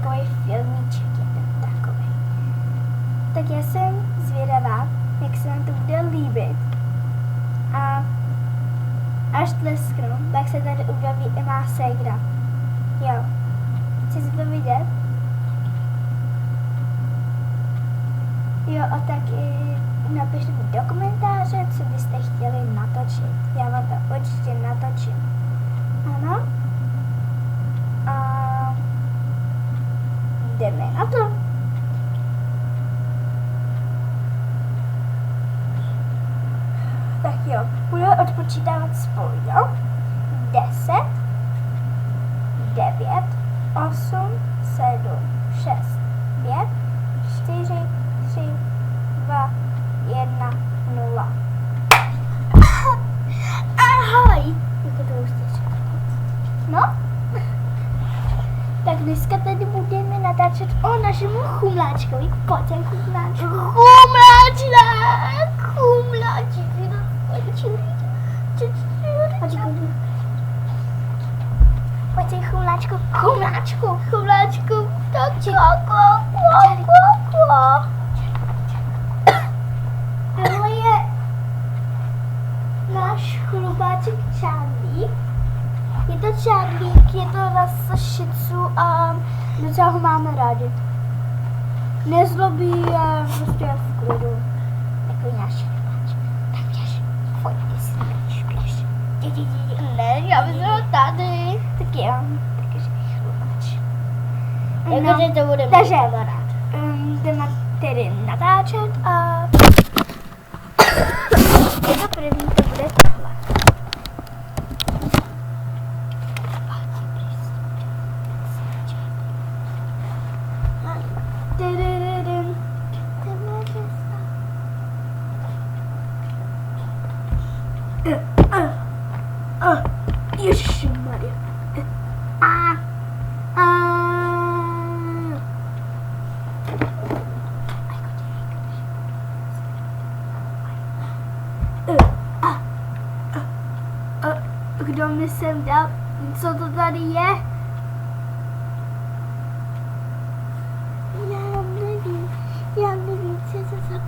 takový filmíček, jeden takový. Tak já jsem zvědavá, jak se nám to bude líbit. A až tlesknu, tak se tady objaví i má ségra. Jo. Chci si to vidět? Jo, a taky napište mi do komentáře, co byste chtěli natočit. Já vám to určitě natočím. Ano? A jdeme na to. Tak jo, budeme odpočítávat spolu, jo? 10, 9, 8, 7, 6, 5, 4, 3, 2, 1, 0. Ahoj! Jako to už jste řekl. No? Tak dneska tady budeme natáčet o našemu chumláčkovi. Pojď sem, chumláčku. Chumláček! Pojď sem, chumláčku. Chumláčku. Tak tohle je náš chlubáček Charlie. Je to Charlík, je to rasa Shih Tzu a docela ho máme rádi. Nezlobí a prostě je v klidu. Takový náš chlubáček. Tak běž, pojď, ty si běž. Ne, já bych ho tady. Tak jo, takže chlubáč. Jakože to bude takže jdeme tedy natáčet a jako první to bude tohle. Ježišmarja. Kdo mi sem dal? Co to tady je? Já nevím, co to za...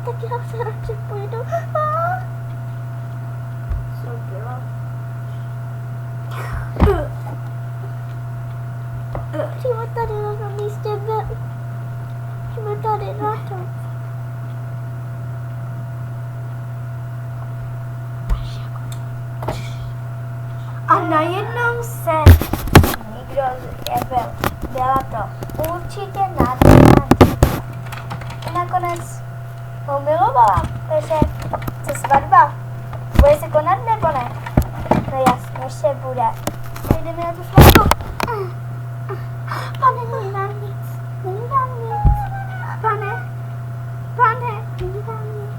Tak já se radši půjdu. Co dělat? Přímo tady na místě byl. Přímo tady na to. A najednou se nikdo zjevil. Byla to určitě nádherná. Nakonec pomilovala, takže co svatba? Bude se konat nebo ne? No jasně, že bude. Jdeme na tu svatbu. Pane, není vám nic. Není vám nic. Pane, není vám nic.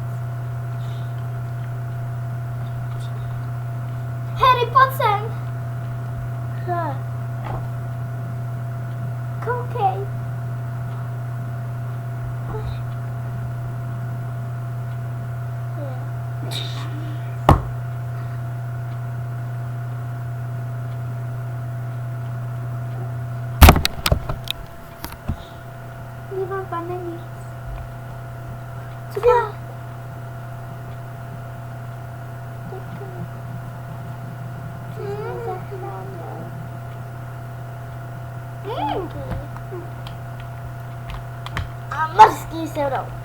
Harry, pojď sem. Koukej. Nemám, pane, nic. Co dělá? A mořský se mnou.